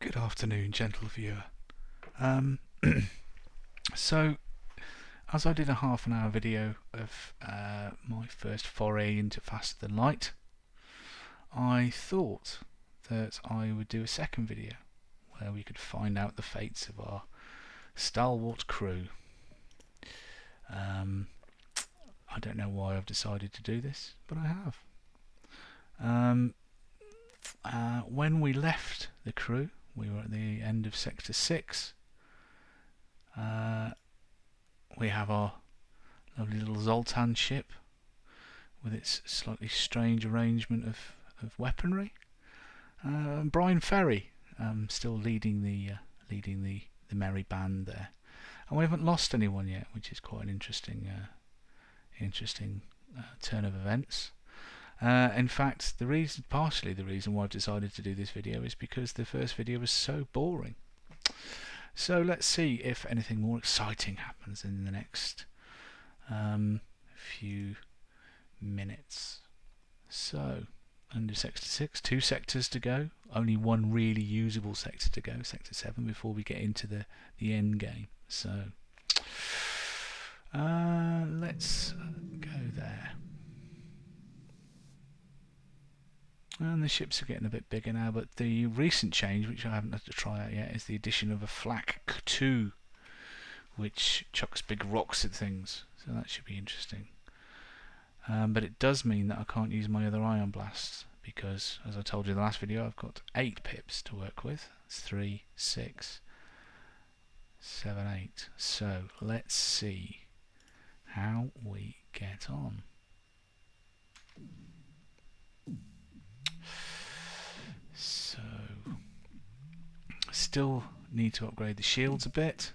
Good afternoon, gentle viewer. Um, so, as I did a half an hour video of my first foray into Faster Than Light, I thought that I would do a second video where we could find out the fates of our stalwart crew. I don't know why I've decided to do this, but I have. When we left the crew, we were at the end of Sector 6. We have our lovely little Zoltan ship with its slightly strange arrangement of weaponry. Brian Ferry still leading the merry band there, and we haven't lost anyone yet, which is quite an interesting turn of events. In fact, partially the reason why I've decided to do this video is because the first video was so boring. So let's see if anything more exciting happens in the next few minutes. So, under Sector 6, 2 sectors to go. Only one really usable sector to go, Sector 7, before we get into the end game. So, let's go there. And the ships are getting a bit bigger now, but the recent change, which I haven't had to try out yet, is the addition of a flak 2, which chucks big rocks at things. So that should be interesting. But it does mean that I can't use my other ion blasts, because, as I told you in the last video, I've got 8 pips to work with. It's 3, 6, 7, 8. So let's see how we get on. So, still need to upgrade the shields a bit.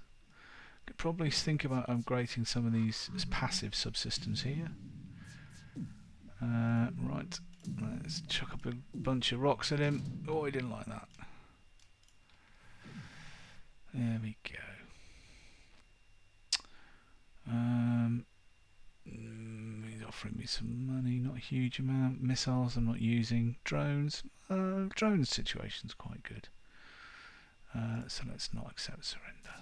Could probably think about upgrading some of these as passive subsystems here. Right, let's chuck up a bunch of rocks at him. Oh, he didn't like that. There we go. He's offering me some money, not a huge amount. Missiles I'm not using. Drones. Drone situation's quite good. So let's not accept surrender.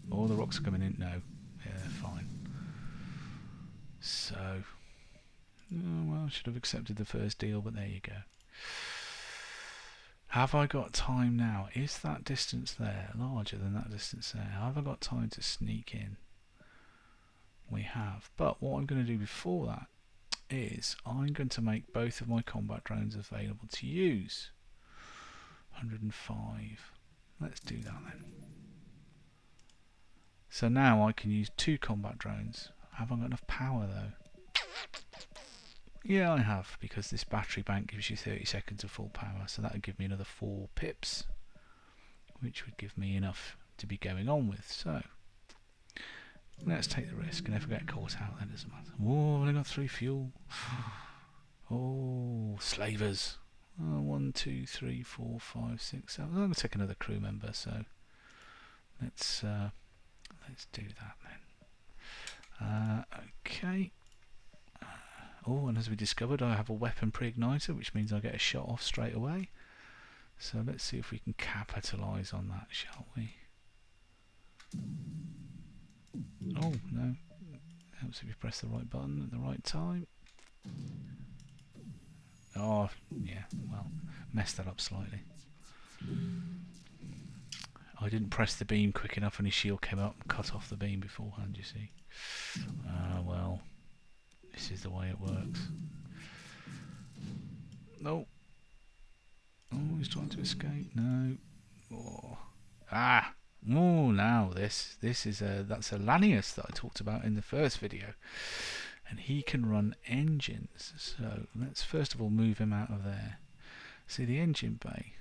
Oh, the rocks are coming in. No, yeah, they're fine. So, well, I should have accepted the first deal, but there you go. Have I got time now? Is that distance there larger than that distance there? Have I got time to sneak in? We have. But what I'm going to do before that is I'm going to make both of my combat drones available to use. 105. Let's do that then. So now I can use 2 combat drones. Have I got enough power though? Yeah, I have, because this battery bank gives you 30 seconds of full power, so that would give me another 4 pips, which would give me enough to be going on with. So let's take the risk, and if I get caught out, then it doesn't matter. Oh, I've only got 3 fuel. Oh, slavers. 1, 2, 3, 4, 5, 6, 7. I'm going to take another crew member, so let's do that then. Okay. Oh, and as we discovered, I have a weapon pre-igniter, which means I get a shot off straight away. So let's see if we can capitalise on that, shall we? Oh, no. Helps if you press the right button at the right time. Oh, yeah, well, messed that up slightly. I didn't press the beam quick enough and his shield came up and cut off the beam beforehand, you see. Well, this is the way it works. No. Oh, he's trying to escape. No. Oh. Ah. Oh, now that's a Lanius that I talked about in the first video, and he can run engines. So let's first of all move him out of there. See the engine bay.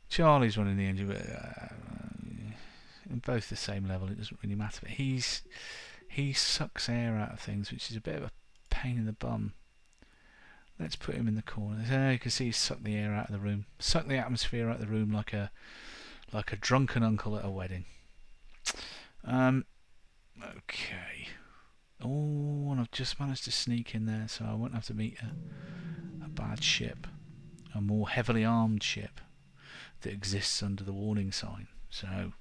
Charlie's running the engine, but in both the same level, it doesn't really matter. But he sucks air out of things, which is a bit of a pain in the bum. Let's put him in the corner. You can see he's sucked the air out of the room, sucked the atmosphere out of the room like a drunken uncle at a wedding. Okay. Oh, and I've just managed to sneak in there, so I won't have to meet a bad ship, a more heavily armed ship that exists under the warning sign. So,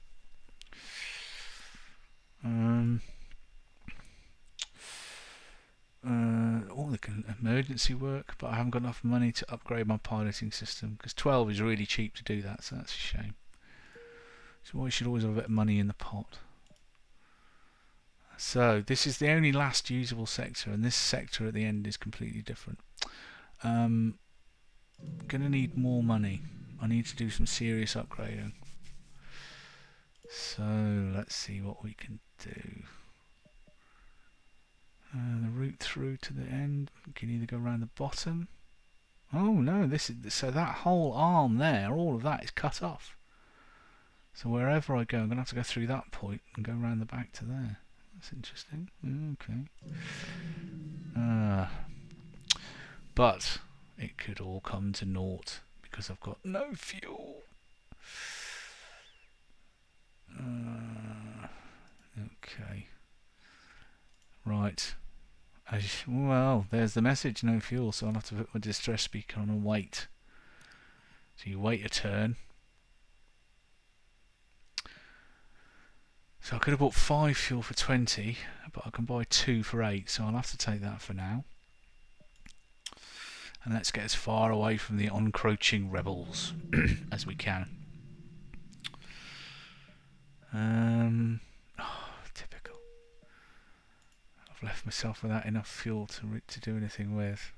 all the emergency work, but I haven't got enough money to upgrade my piloting system because 12 is really cheap to do that, so that's a shame. So I should always have a bit of money in the pot. So this is the only last usable sector, and this sector at the end is completely different. Gonna need more money. I need to do some serious upgrading. So let's see what we can do. The route through to the end. We can either go around the bottom. Oh no, this is so that whole arm there, all of that is cut off. So wherever I go, I'm gonna have to go through that point and go around the back to there. That's interesting. Okay. But it could all come to naught because I've got no fuel. Okay. Right. Well, there's the message, no fuel, so I'll have to put my distress speaker on and wait. So you wait a turn. So I could have bought 5 fuel for 20, but I can buy 2 for 8, so I'll have to take that for now. And let's get as far away from the encroaching rebels as we can. Typical. I've left myself without enough fuel to do anything with.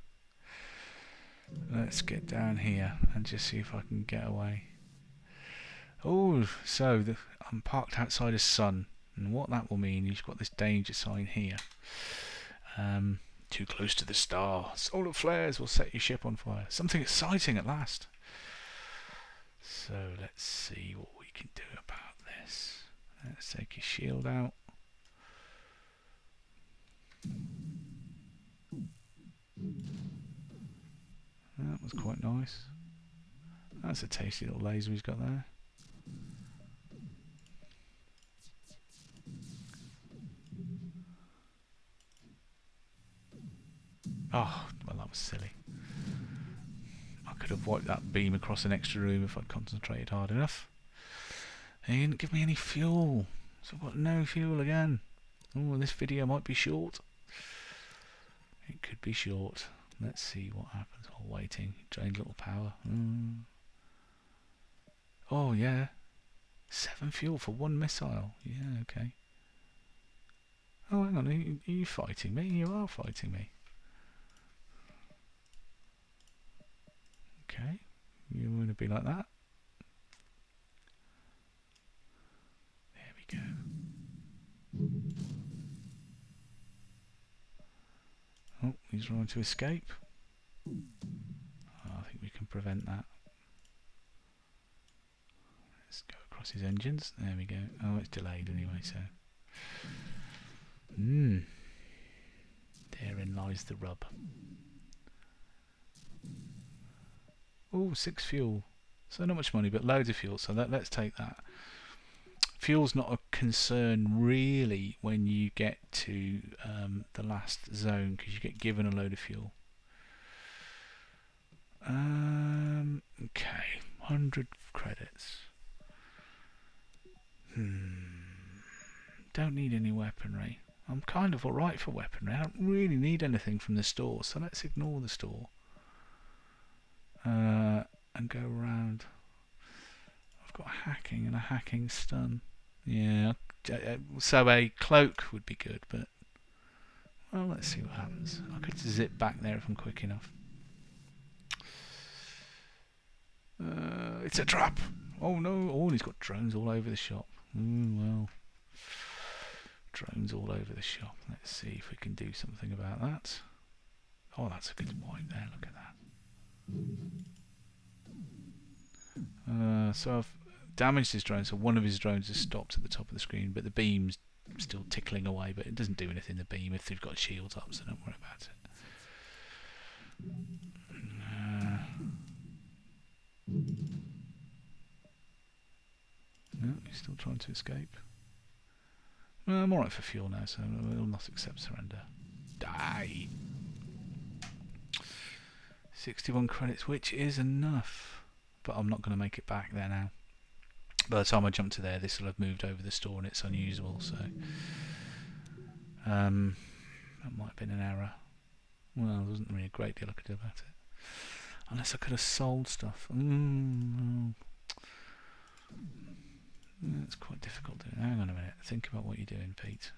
Let's get down here and just see if I can get away. Oh, so I'm parked outside a sun, and what that will mean, you've got this danger sign here. Too close to the star. Solar flares will set your ship on fire. Something exciting at last. So let's see what we can do about this. Let's take your shield out. That was quite nice. That's a tasty little laser he's got there. Oh, well, that was silly. I could have wiped that beam across an extra room if I'd concentrated hard enough. He didn't give me any fuel, so I've got no fuel again. Oh, this video might be short. It could be short. Let's see what happens while waiting. Drained a little power. Oh, yeah. 7 fuel for 1 missile. Yeah, okay. Oh, hang on. Are you fighting me? You are fighting me. Okay. You want to be like that? There we go. Oh, he's trying to escape. Oh, I think we can prevent that. Let's go across his engines. There we go. Oh, it's delayed anyway, so. Therein lies the rub. Oh, 6 fuel. So not much money, but loads of fuel. So let's take that. Fuel's not a concern really when you get to the last zone because you get given a load of fuel. Okay, 100 credits. Don't need any weaponry. I'm kind of alright for weaponry. I don't really need anything from the store, so let's ignore the store. And go around. I've got hacking and a hacking stun. Yeah, so a cloak would be good, but well, let's see what happens. I could zip back there if I'm quick enough. It's a trap! Oh no! Oh, he's got drones all over the shop. Well, drones all over the shop. Let's see if we can do something about that. Oh, that's a good wipe there. Look at that. So I've damaged his drone, so one of his drones has stopped at the top of the screen, but the beam's still tickling away, but it doesn't do anything, the beam, if they've got shields up, so don't worry about it. No, he's still trying to escape. Well, I'm alright for fuel now, so we'll not accept surrender. Die! 61 credits, which is enough. But I'm not going to make it back there now. By the time I jump to there, this will have moved over the store and it's unusable, so... that might have been an error. Well, there wasn't really a great deal I could do about it. Unless I could have sold stuff. It's quite difficult doing. Hang on a minute. Think about what you're doing, Pete.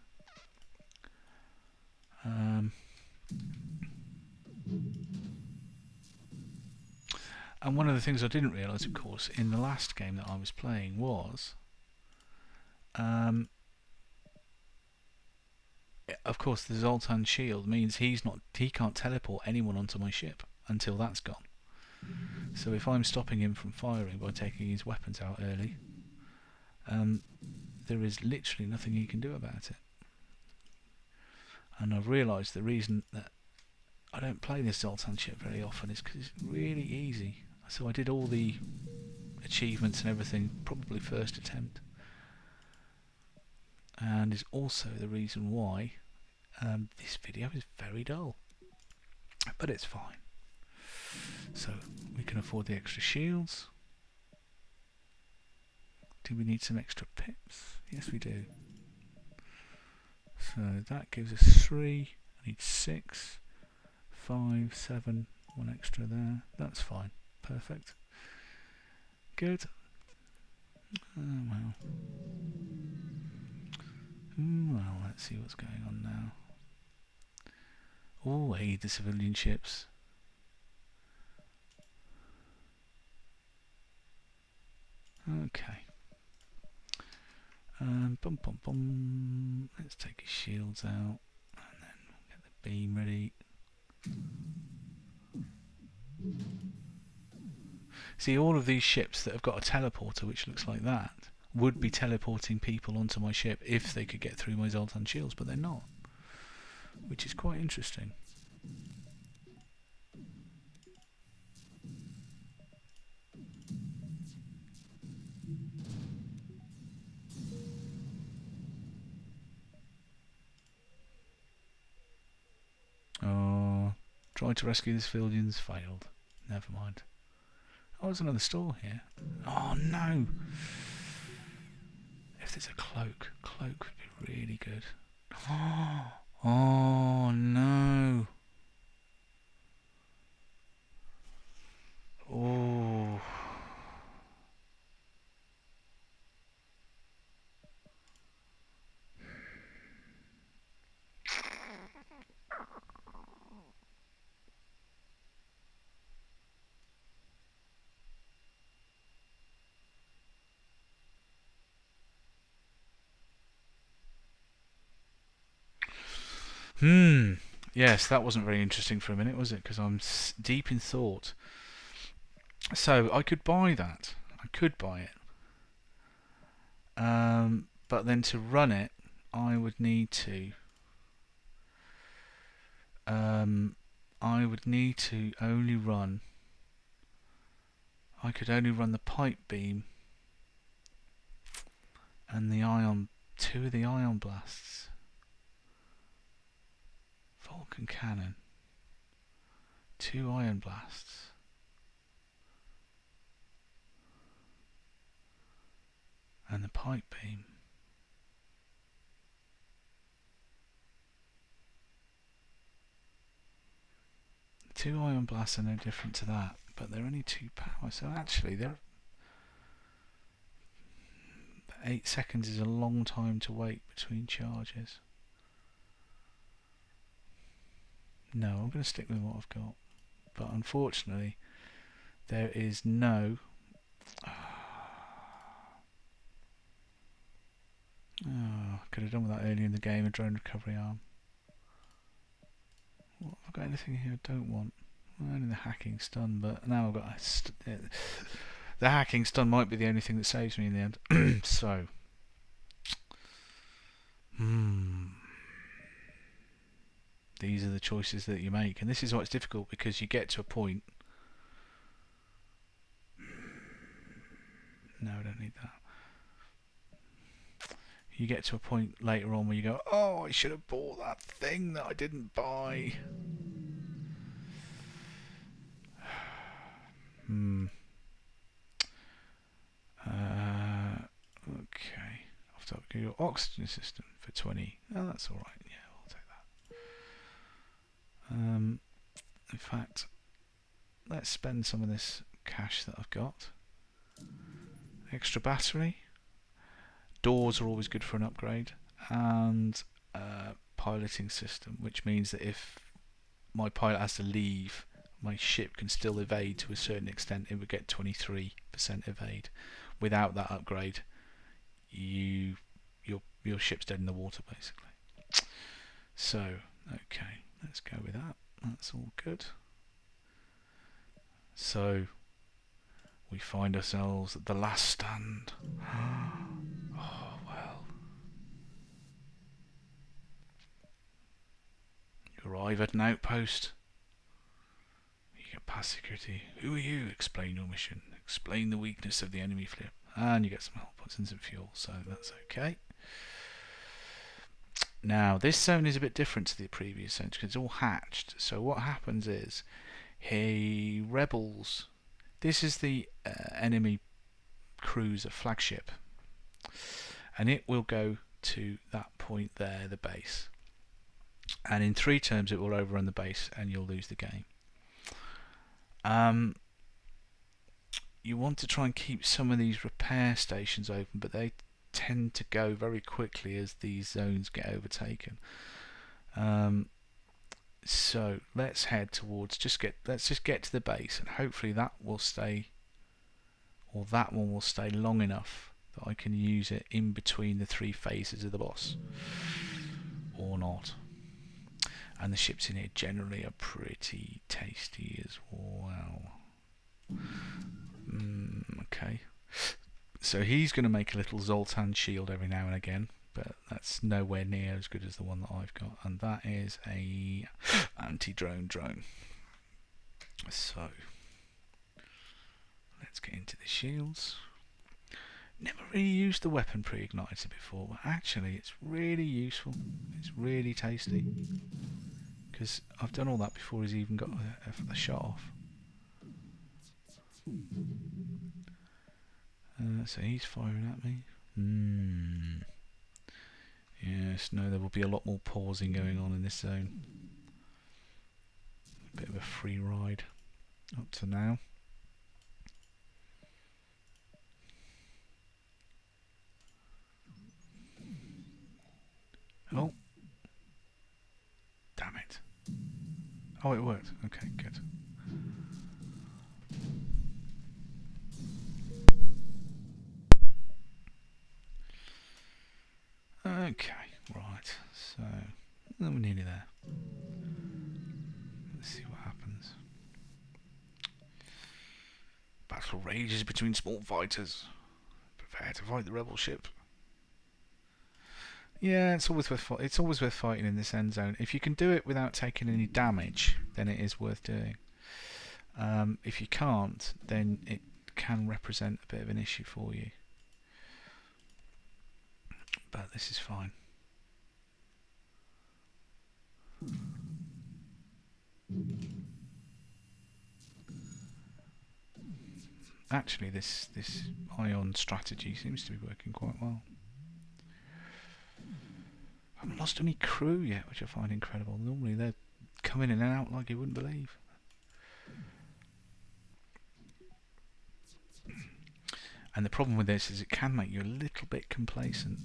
And one of the things I didn't realise, of course, in the last game that I was playing was... of course, the Zoltan shield means he can't teleport anyone onto my ship until that's gone. So if I'm stopping him from firing by taking his weapons out early, there is literally nothing he can do about it. And I've realised the reason that I don't play this Zoltan ship very often is because it's really easy. So I did all the achievements and everything probably first attempt. And is also the reason why this video is very dull. But it's fine. So we can afford the extra shields. Do we need some extra pips? Yes, we do. So that gives us 3. I need 6, 5, 7. 1 extra there. That's fine. Perfect. Good. Oh well. Well, let's see what's going on now. Oh, aid the civilian ships. Okay. Bum bum bum. Let's take his shields out, and then we'll get the beam ready. See, all of these ships that have got a teleporter, which looks like that, would be teleporting people onto my ship if they could get through my Zoltan shields, but they're not, which is quite interesting. Oh, tried to rescue the civilians, failed. Never mind. Oh, there's another store here. Oh no! If there's a cloak would be really good. Oh no! Oh. Yes, that wasn't very interesting for a minute, was it? Because I'm deep in thought. So, I could buy that. I could buy it. But then to run it, I would need to... only run... I could only run the pipe beam and the ion... 2 of the ion blasts. Vulcan cannon. 2 ion blasts. And the pipe beam. The 2 ion blasts are no different to that, but they're only 2 power, so actually they're... 8 seconds is a long time to wait between charges. No, I'm going to stick with what I've got. But unfortunately, there is no... Oh, could have done with that earlier in the game, a drone recovery arm. What, have I got anything here I don't want? Well, only the hacking stun, but now I've got the hacking stun might be the only thing that saves me in the end. So, these are the choices that you make, and this is what's difficult because you get to a point. No, I don't need that. you get to a point later on where you go, oh, I should have bought that thing that I didn't buy. Okay. I'll have to your oxygen system for 20. Oh, that's alright. Yeah, I'll take that. In fact, let's spend some of this cash that I've got. Extra battery. Doors are always good for an upgrade. And piloting system, which means that if my pilot has to leave, my ship can still evade to a certain extent. It would get 23% evade. Without that upgrade, your ship's dead in the water, basically. So, okay, let's go with that. That's all good. So, we find ourselves at the last stand. Oh, well. You arrive at an outpost. You get past security. Who are you? Explain your mission. Explain the weakness of the enemy fleet. And you get some help points and some fuel, so that's okay. Now, this zone is a bit different to the previous zone because it's all hatched. So what happens is, hey, rebels. This is the enemy cruiser flagship, and it will go to that point there, the base. And in 3 turns, it will overrun the base, and you'll lose the game. You want to try and keep some of these repair stations open, but they tend to go very quickly as these zones get overtaken. So let's head towards let's just get to the base, and hopefully that will stay, or that one will stay long enough that I can use it in between the 3 phases of the boss, or not. And the ships in here generally are pretty tasty as well. Okay. So he's going to make a little Zoltan shield every now and again, but that's nowhere near as good as the one that I've got, and that is a anti-drone drone. So let's get into the shields. Never really used the weapon pre-igniter before, but actually it's really useful. It's really tasty, because I've done all that before he's even got a shot off. So he's firing at me. Yes, no, there will be a lot more pausing going on in this zone. A bit of a free ride up to now. Oh. Damn it. Oh, it worked. Okay, good. Okay, right. So, we're nearly there. Let's see what happens. Battle rages between small fighters. Prepare to fight the rebel ship. Yeah, it's always worth fighting in this end zone. If you can do it without taking any damage, then it is worth doing. If you can't, then it can represent a bit of an issue for you. But this is fine. Actually, this ion strategy seems to be working quite well. I haven't lost any crew yet, which I find incredible. Normally they're coming in and out like you wouldn't believe. And the problem with this is it can make you a little bit complacent.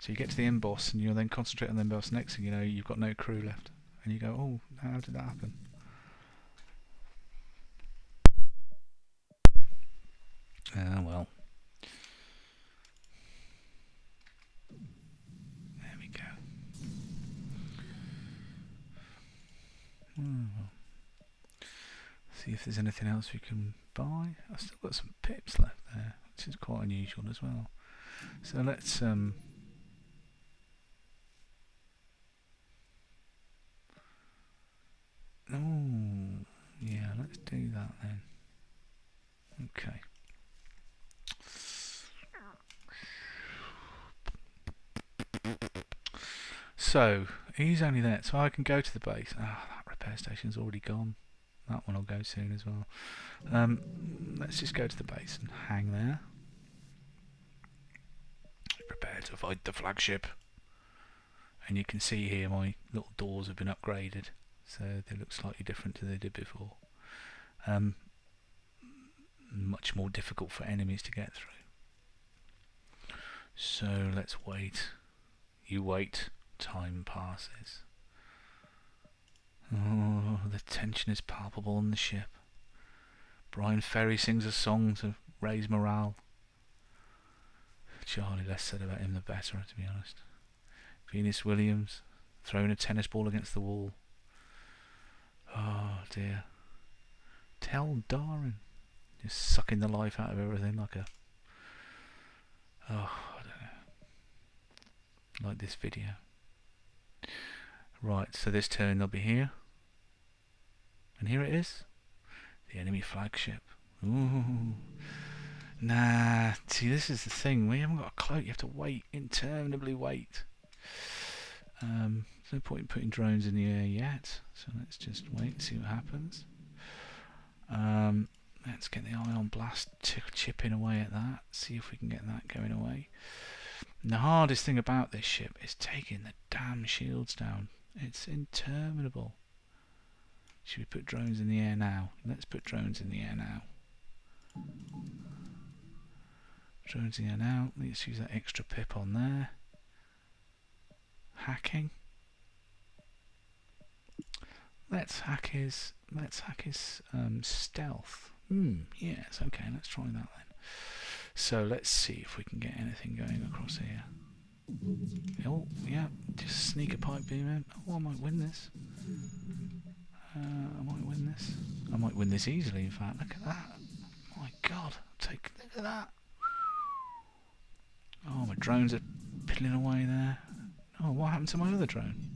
So you get to the end boss and you'll then concentrate on the end boss. Next thing you know, you've got no crew left. And you go, oh, how did that happen? Ah, well. There we go. Well. See if there's anything else we can buy. I've still got some pips left there, which is quite unusual as well. So let's oh, yeah, let's do that then. Okay. So he's only there, so I can go to the base. Ah, that repair station's already gone. That one will go soon as well. Let's just go to the base and hang there. Prepare to fight the flagship. And you can see here my little doors have been upgraded, so they look slightly different to they did before. Much more difficult for enemies to get through. So let's wait. You wait. Time passes. Oh, the tension is palpable on the ship. Brian Ferry sings a song to raise morale. Charlie, less said about him the better, to be honest. Venus Williams throwing a tennis ball against the wall. Oh dear. Tell Darren. Just sucking the life out of everything like a... Oh, I don't know. Like this video. Right, so this turn they'll be here. And here it is. The enemy flagship. Ooh. Nah, see, this is the thing. We haven't got a cloak. You have to wait, interminably wait. There's no point in putting drones in the air yet. So let's just wait and see what happens. Let's get the ion blast chipping away at that. See if we can get that going away. And the hardest thing about this ship is taking the damn shields down. It's interminable. Should we put drones in the air now? Let's put drones in the air now. Drones in the air now. Let's use that extra pip on there. Hacking. Let's hack his stealth. Yes, okay, let's try that then. So let's see if we can get anything going across here. Oh, yeah, just sneak a pipe beam in. Oh, I might win this. I might win this. I might win this easily, in fact. Look at that. My God, look at that. Oh, my drones are piddling away there. Oh, what happened to my other drone?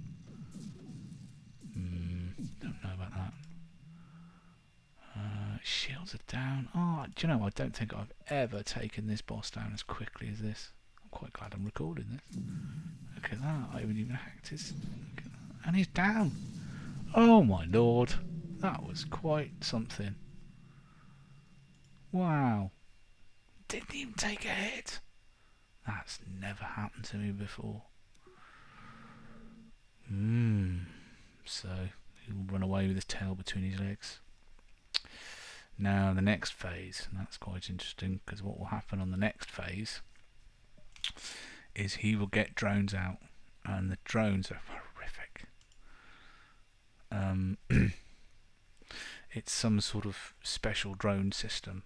Don't know about that. Shields are down. Oh, do you know, I don't think I've ever taken this boss down as quickly as this. I'm quite glad I'm recording this. Look at that. I haven't even hacked his... And he's down. Oh my lord. That was quite something. Wow. Didn't even take a hit. That's never happened to me before. So, he'll run away with his tail between his legs. Now the next phase, and that's quite interesting, because what will happen on the next phase is he will get drones out, and the drones are horrific. It's some sort of special drone system,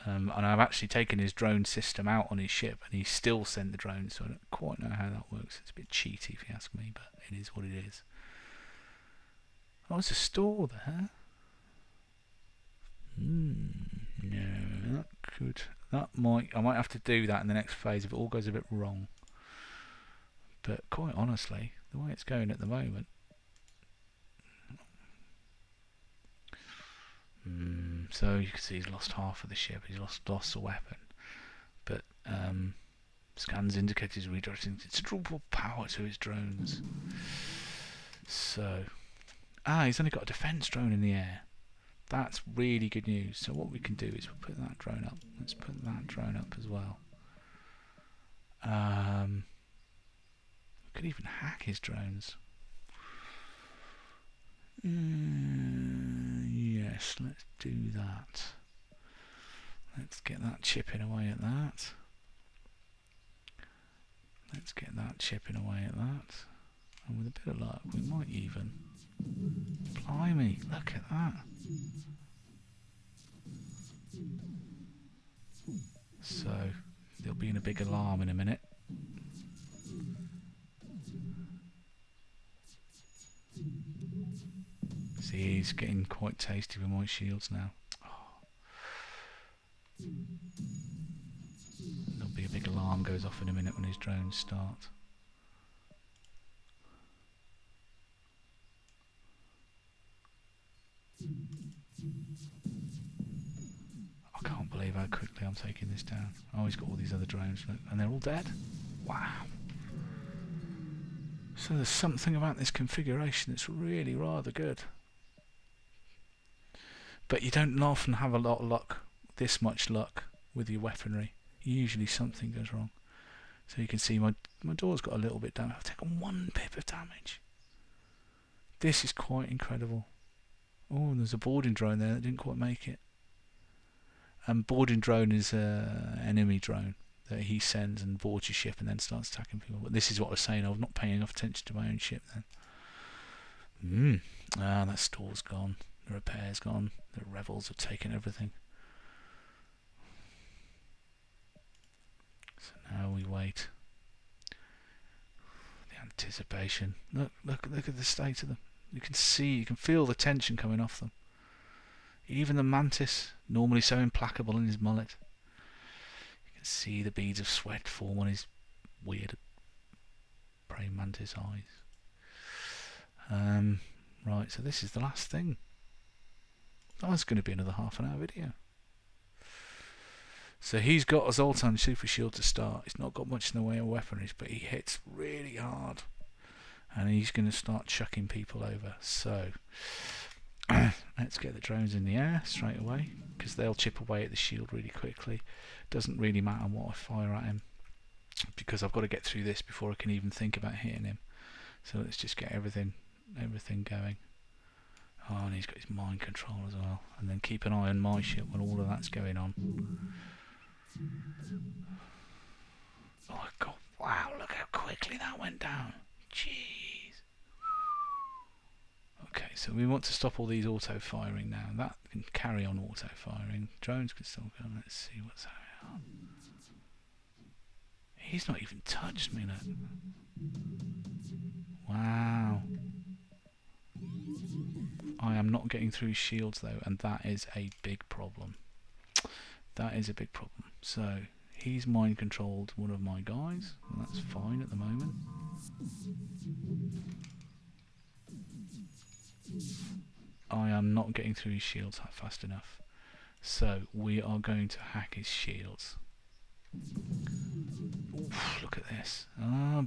and I've actually taken his drone system out on his ship, and he still sent the drones, so I don't quite know how that works. It's a bit cheaty if you ask me, but it is what it is. Oh, there's a store there. No, I might have to do that in the next phase if it all goes a bit wrong. But quite honestly, the way it's going at the moment, so you can see he's lost half of the ship. He's lost a weapon, but scans indicate he's redirecting considerable power to his drones. So, he's only got a defense drone in the air. That's really good news. So what we can do is we'll put that drone up. Let's put that drone up as well. We could even hack his drones. Yes, let's do that. Let's get that chipping away at that. Let's get that chipping away at that. And with a bit of luck, we might even... Blimey, look at that. So, there'll be a big alarm in a minute. See, he's getting quite tasty with my shields now. There'll be a big alarm goes off in a minute when his drones start. I can't believe how quickly I'm taking this down. Oh, he's got all these other drones, look, and they're all dead. Wow. So there's something about this configuration that's really rather good. But you don't often have a lot of luck, this much luck, with your weaponry. Usually something goes wrong. So you can see my door's got a little bit damage. I've taken 1 pip of damage. This is quite incredible. Oh, there's a boarding drone there that didn't quite make it. Boarding drone is an enemy drone that he sends and boards your ship and then starts attacking people. But this is what I was saying, I was not paying enough attention to my own ship then. That store's gone. The repair's gone. The rebels have taken everything. So now we wait. The anticipation. Look at the state of them. You can feel the tension coming off them. Even the mantis, normally so implacable in his mullet. You can see the beads of sweat form on his weird praying mantis eyes. Right, so this is the last thing. Oh, it's going to be another half-an-hour video. So he's got a Zoltan super shield to start. He's not got much in the way of weaponry, but he hits really hard. And he's going to start chucking people over. So let's get the drones in the air straight away, because they'll chip away at the shield really quickly. Doesn't really matter what I fire at him, because I've got to get through this before I can even think about hitting him. So let's just get everything going. Oh, and he's got his mind control as well. And then keep an eye on my ship when all of that's going on. Oh god, wow, look how quickly that went down. Jeez. Okay, so we want to stop all these auto firing now. That can carry on auto firing. Drones can still go. Let's see what's going on. He's not even touched me, look. Wow. I am not getting through shields though, and that is a big problem. That is a big problem. So he's mind controlled one of my guys, and that's fine at the moment. I am not getting through his shields fast enough. So we are going to hack his shields. Oof, look at this.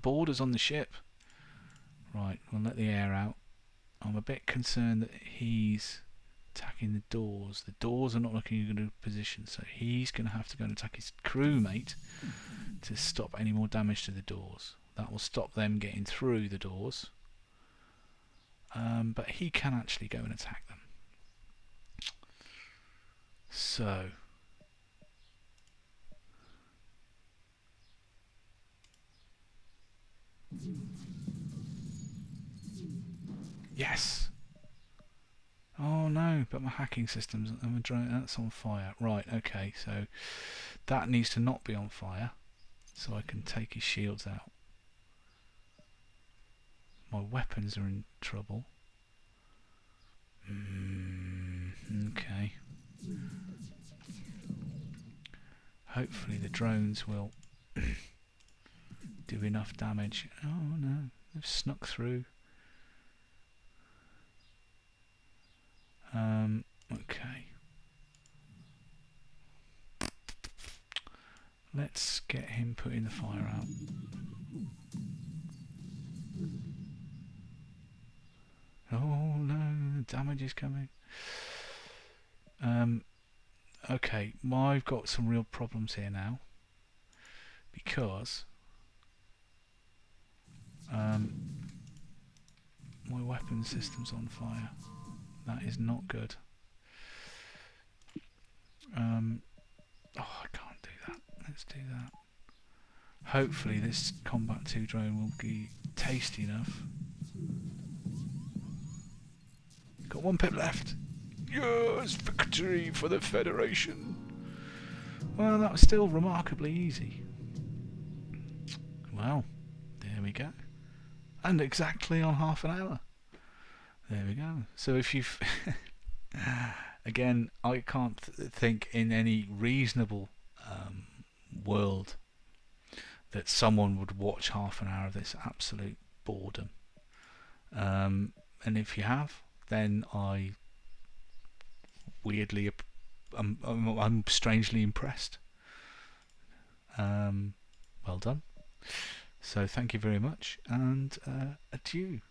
Borders on the ship. Right, we'll let the air out. I'm a bit concerned that he's attacking the doors. The doors are not looking in a good position, so he's going to have to go and attack his crewmate to stop any more damage to the doors. That will stop them getting through the doors. But he can actually go and attack them. So yes. Oh no, but my hacking system's that's on fire. Right, okay, so that needs to not be on fire, so I can take his shields out. My weapons are in trouble. Okay. Hopefully the drones will do enough damage. Oh no, they've snuck through. Okay. Let's get him putting the fire out. Oh no, the damage is coming. Okay, I've got some real problems here now, because my weapon system's on fire. That is not good. Oh, I can't do that. Let's do that. Hopefully this Combat 2 drone will be tasty enough. Got 1 pip left. Yes, victory for the Federation. Well, that was still remarkably easy. Well, there we go. And exactly on half an hour. There we go. So if you've... Again, I can't think in any reasonable world that someone would watch half an hour of this absolute boredom. And if you have, then I weirdly, I'm strangely impressed. Well done. So thank you very much, and adieu.